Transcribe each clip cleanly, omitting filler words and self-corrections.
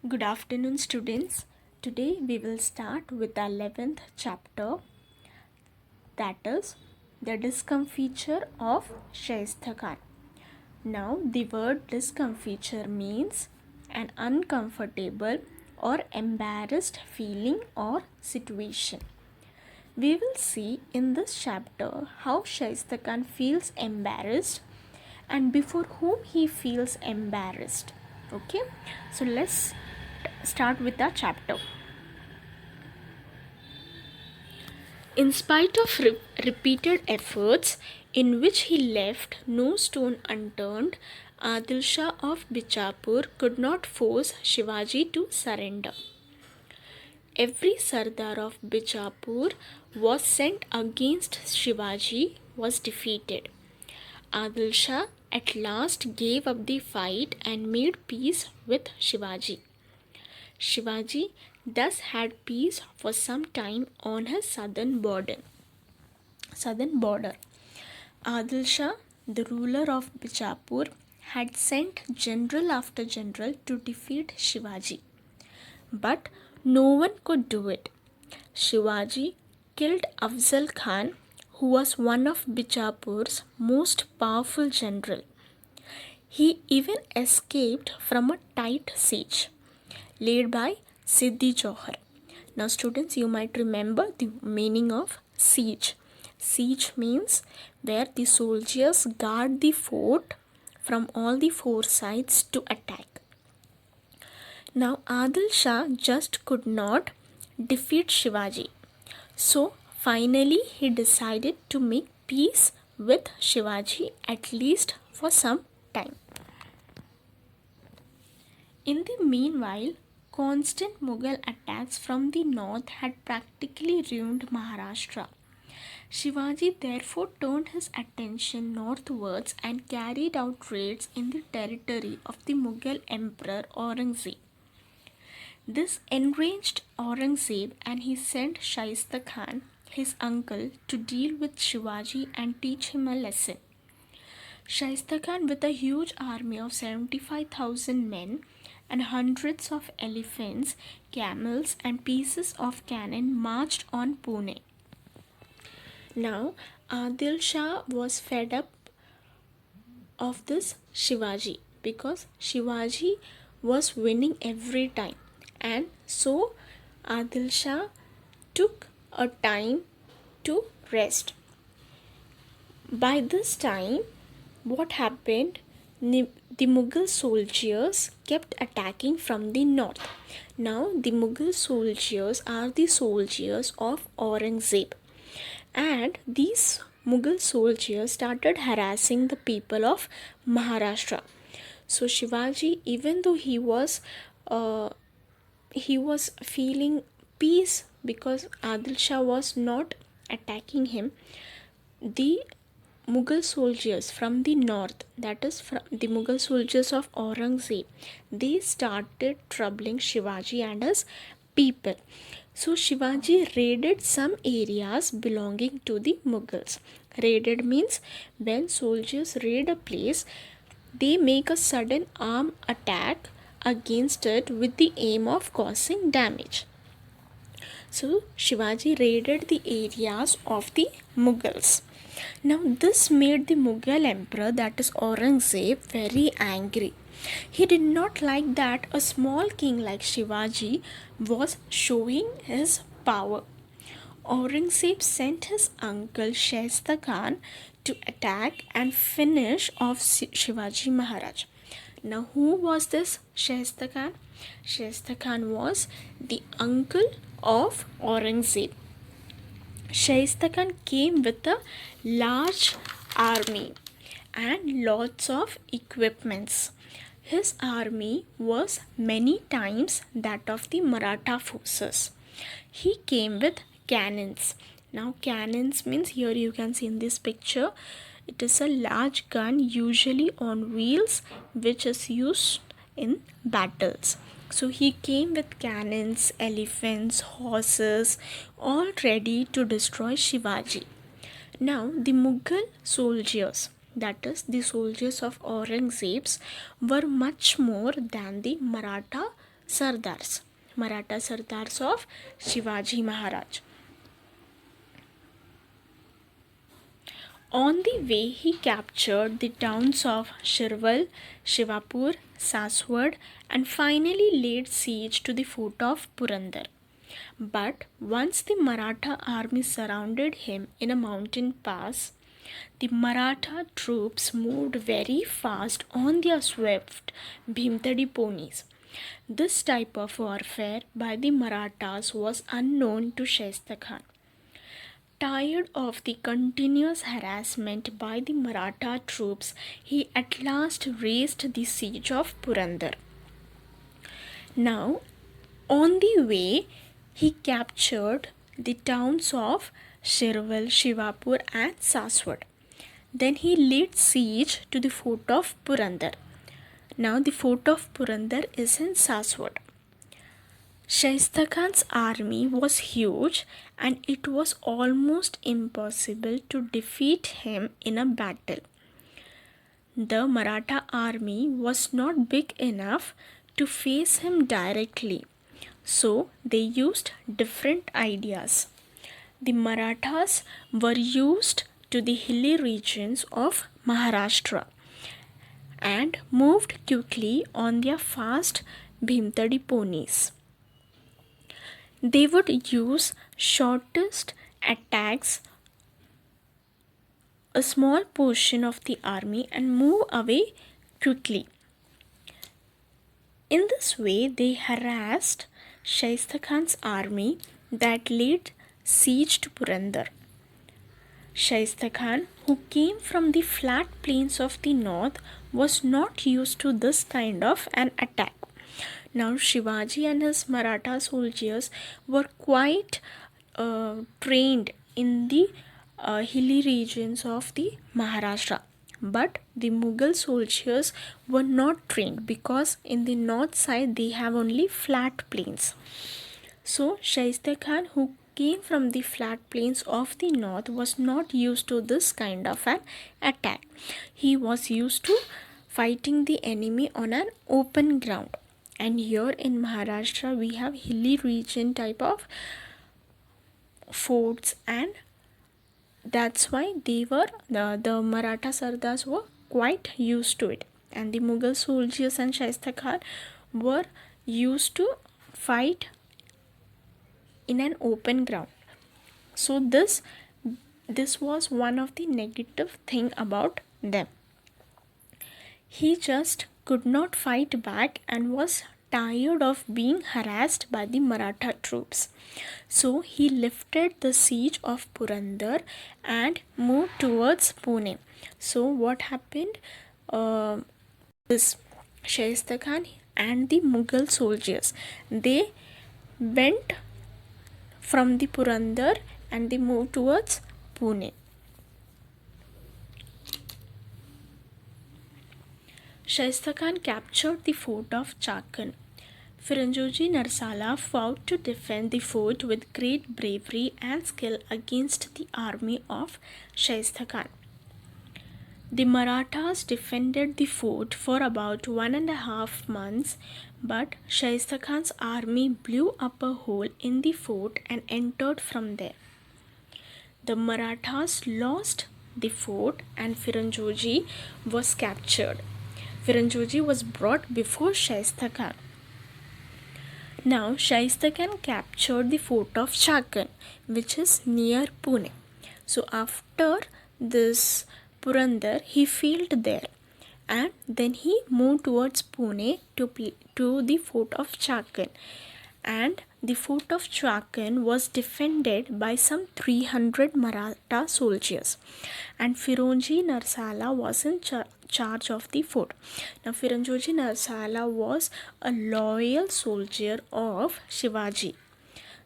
Good afternoon, students. Today we will start with the 11th chapter, that is the discomfiture of Shaista Khan. Now, the word discomfiture means an uncomfortable or embarrassed feeling or situation. We will see in this chapter how Shaista Khan feels embarrassed and before whom he feels embarrassed. Okay, so let's start with the chapter. In spite of repeated efforts in which he left no stone unturned, Adil Shah of Bijapur could not force Shivaji to surrender. Every Sardar of Bijapur was sent against Shivaji was defeated. Adil Shah at last gave up the fight and made peace with Shivaji. Shivaji thus had peace for some time on his southern border. Adil Shah, the ruler of Bijapur, had sent general after general to defeat Shivaji. But no one could do it. Shivaji killed Afzal Khan, who was one of Bijapur's most powerful general. He even escaped from a tight siege led by Siddhi Johar. Now, students, you might remember the meaning of siege. Siege means where the soldiers guard the fort from all the four sides to attack. Now, Adil Shah just could not defeat Shivaji. So, finally, he decided to make peace with Shivaji at least for some time. In the meanwhile, constant Mughal attacks from the north had practically ruined Maharashtra. Shivaji therefore turned his attention northwards and carried out raids in the territory of the Mughal Emperor Aurangzeb. This enraged Aurangzeb and he sent Shaista Khan, his uncle, to deal with Shivaji and teach him a lesson. Shaista Khan, with a huge army of 75,000 men and hundreds of elephants, camels, and pieces of cannon, marched on Pune. Now, Adil Shah was fed up of this Shivaji because Shivaji was winning every time, and so Adil Shah took a time to rest. By this time, what happened? The Mughal soldiers kept attacking from the north. Now, the Mughal soldiers are the soldiers of Aurangzeb, and these Mughal soldiers started harassing the people of Maharashtra. So Shivaji, even though he was feeling peace because Adil Shah was not attacking him, the Mughal soldiers from the north, that is from the Mughal soldiers of Aurangzeb, they started troubling Shivaji and his people. So Shivaji raided some areas belonging to the Mughals. Raided means when soldiers raid a place, they make a sudden armed attack against it with the aim of causing damage. So Shivaji raided the areas of the Mughals. Now, this made the Mughal emperor, that is Aurangzeb, very angry. He did not like that a small king like Shivaji was showing his power. Aurangzeb sent his uncle Shaista Khan to attack and finish off Shivaji Maharaj. Now, who was this Shaista Khan? Shaista Khan was the uncle of Aurangzeb. Shaista Khan came with a large army and lots of equipments. His army was many times that of the Maratha forces. He came with cannons. Now, cannons means, here you can see in this picture, it is a large gun usually on wheels which is used in battles. So he came with cannons, elephants, horses, all ready to destroy Shivaji. Now, the Mughal soldiers, that is, the soldiers of Aurangzeb's, were much more than the Maratha Sardars, Maratha Sardars of Shivaji Maharaj. On the way, he captured the towns of Shirwal, Shivapur, Saswad, and finally laid siege to the fort of Purandar. But once the Maratha army surrounded him in a mountain pass, the Maratha troops moved very fast on their swift Bhimtadi ponies. This type of warfare by the Marathas was unknown to Shaista Khan. Tired of the continuous harassment by the Maratha troops, he at last raised the siege of Purandar. Now, on the way, he captured the towns of Shirwal, Shivapur, and Saswad. Then he laid siege to the fort of Purandar. Now, the fort of Purandar is in Saswad. Shaista Khan's army was huge and it was almost impossible to defeat him in a battle. The Maratha army was not big enough to face him directly, so they used different ideas. The Marathas were used to the hilly regions of Maharashtra and moved quickly on their fast Bhimtadi ponies. They would use shortest attacks a small portion of the army and move away quickly. In this way, they harassed Shaista Khan's army that laid siege to Purandar. Shaista Khan, who came from the flat plains of the north, was not used to this kind of an attack. Now, Shivaji and his Maratha soldiers were quite trained in the hilly regions of the Maharashtra. But the Mughal soldiers were not trained because in the north side they have only flat plains. So, Shaista Khan, who came from the flat plains of the north, was not used to this kind of an attack. He was used to fighting the enemy on an open ground. And here in Maharashtra, we have hilly region type of forts, and that's why the Maratha Sardars were quite used to it. And the Mughal soldiers and Shaista Khan were used to fight in an open ground. So this was one of the negative thing about them. He just could not fight back and was tired of being harassed by the Maratha troops. So he lifted the siege of Purandar and moved towards Pune. So what happened? This Shaista Khan and the Mughal soldiers, they went from the Purandar and they moved towards Pune. Shaista Khan captured the fort of Chakan. Firanjoji Narsala fought to defend the fort with great bravery and skill against the army of Shaista Khan. The Marathas defended the fort for about 1.5 months, but Shaista Khan's army blew up a hole in the fort and entered from there. The Marathas lost the fort and Firanjoji was captured. Firanjoji was brought before Shaista Khan. Now, Shaista Khan captured the fort of Chakan, which is near Pune. So, after this Purandar, he failed there, and then he moved towards Pune to the fort of Chakan. And the fort of Chakan was defended by some 300 Maratha soldiers, and Firanjoji Narsala was in charge of the fort. Now, Firanjoji Narsala was a loyal soldier of Shivaji.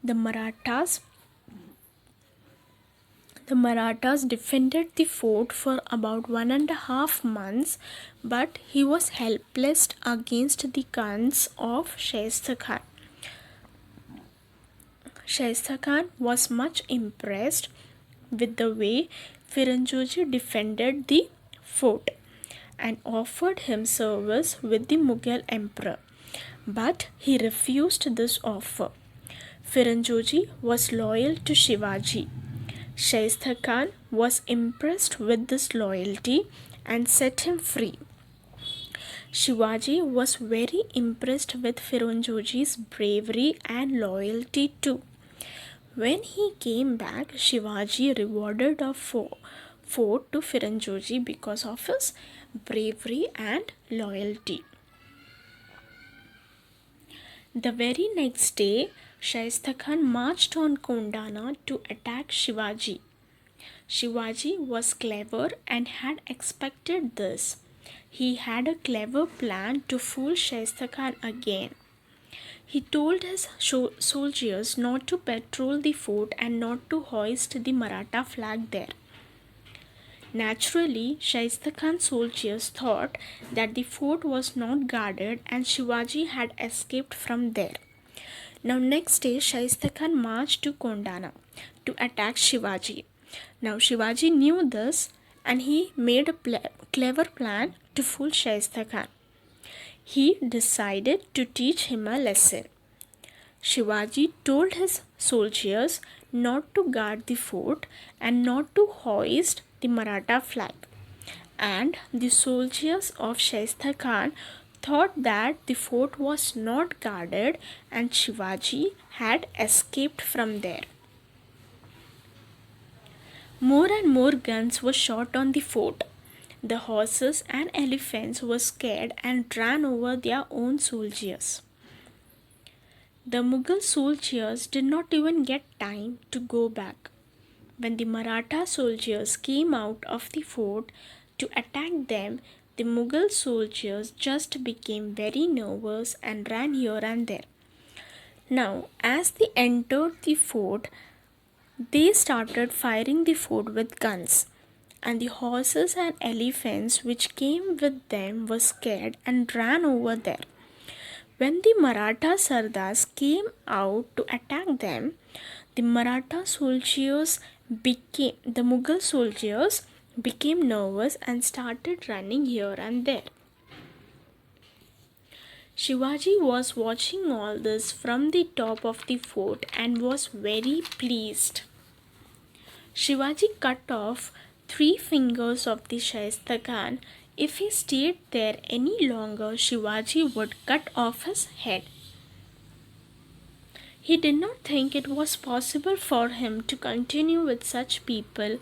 The Marathas defended the fort for about 1.5 months, but he was helpless against the guns of Shaista Khan. Shaista Khan was much impressed with the way Firanjoji defended the fort and offered him service with the Mughal emperor. but he refused this offer. Firanjoji was loyal to Shivaji. Shaista Khan was impressed with this loyalty and set him free. Shivaji was very impressed with Firanjoji's bravery and loyalty too. When he came back, Shivaji rewarded a fort to Firanjoji because of his bravery and loyalty. The very next day, Shaista Khan marched on Kondana to attack Shivaji. Shivaji was clever and had expected this. He had a clever plan to fool Shaista Khan again. He told his soldiers not to patrol the fort and not to hoist the Maratha flag there. Naturally, Shaista Khan's soldiers thought that the fort was not guarded and Shivaji had escaped from there. Now next day, Shaista Khan marched to Kondana to attack Shivaji. Now Shivaji knew this and he made a clever plan to fool Shaista Khan. He decided to teach him a lesson. Shivaji told his soldiers not to guard the fort and not to hoist the Maratha flag. And the soldiers of Shaista Khan thought that the fort was not guarded and Shivaji had escaped from there. More and more guns were shot on the fort. The horses and elephants were scared and ran over their own soldiers. The Mughal soldiers did not even get time to go back. When the Maratha soldiers came out of the fort to attack them, the Mughal soldiers just became very nervous and ran here and there. Now, as they entered the fort, they started firing the fort with guns, and the horses and elephants which came with them were scared and ran over there. When the Maratha Sardars came out to attack them, the Mughal soldiers became nervous and started running here and there. Shivaji was watching all this from the top of the fort and was very pleased. Shivaji cut off 3 fingers of the Shaista Khan. If he stayed there any longer, Shivaji would cut off his head. He did not think it was possible for him to continue with such people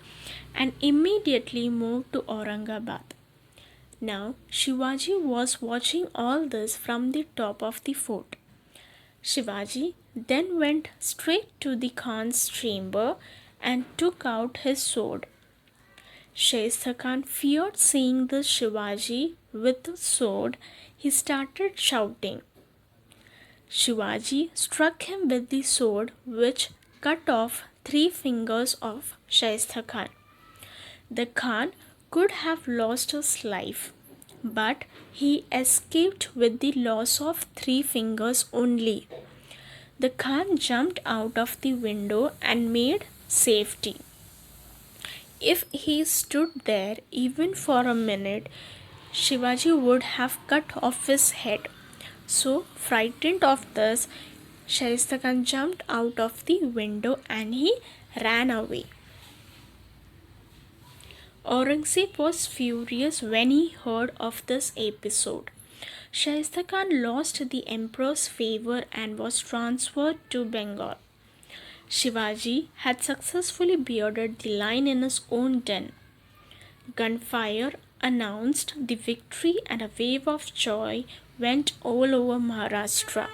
and immediately moved to Aurangabad. Now, Shivaji was watching all this from the top of the fort. Shivaji then went straight to the Khan's chamber and took out his sword. Shaista Khan feared seeing the Shivaji with the sword. He started shouting. Shivaji struck him with the sword which cut off 3 fingers of Shaista Khan. The Khan could have lost his life, but he escaped with the loss of 3 fingers only. The Khan jumped out of the window and made safety. If he stood there even for a minute, Shivaji would have cut off his head. So, frightened of this, Shaista Khan jumped out of the window and he ran away. Aurangzeb was furious when he heard of this episode. Shaista Khan lost the emperor's favor and was transferred to Bengal. Shivaji had successfully bearded the lion in his own den. Gunfire announced the victory and a wave of joy went all over Maharashtra.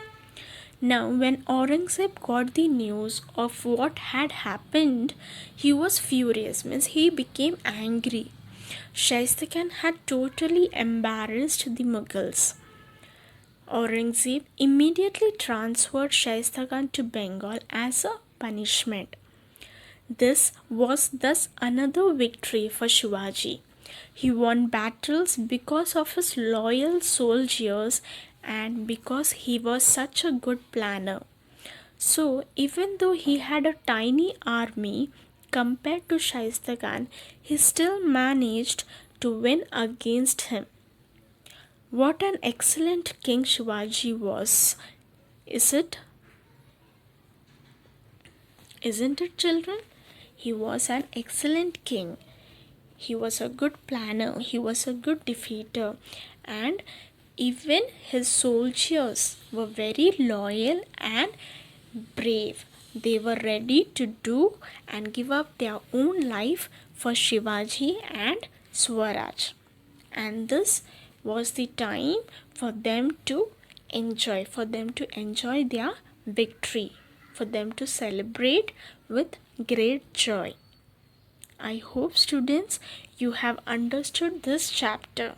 Now, when Aurangzeb got the news of what had happened, he was furious, means he became angry. Shaista Khan had totally embarrassed the Mughals. Aurangzeb immediately transferred Shaista Khan to Bengal as a punishment. This was thus another victory for Shivaji. He won battles because of his loyal soldiers and because he was such a good planner. So, even though he had a tiny army compared to Shaista Khan, he still managed to win against him. What an excellent king Shivaji was. Is it? Isn't it, children? He was an excellent king. He was a good planner, he was a good defeater, and even his soldiers were very loyal and brave. They were ready to do and give up their own life for Shivaji and Swaraj. And this was the time for them to enjoy their victory, for them to celebrate with great joy. I hope, students, you have understood this chapter.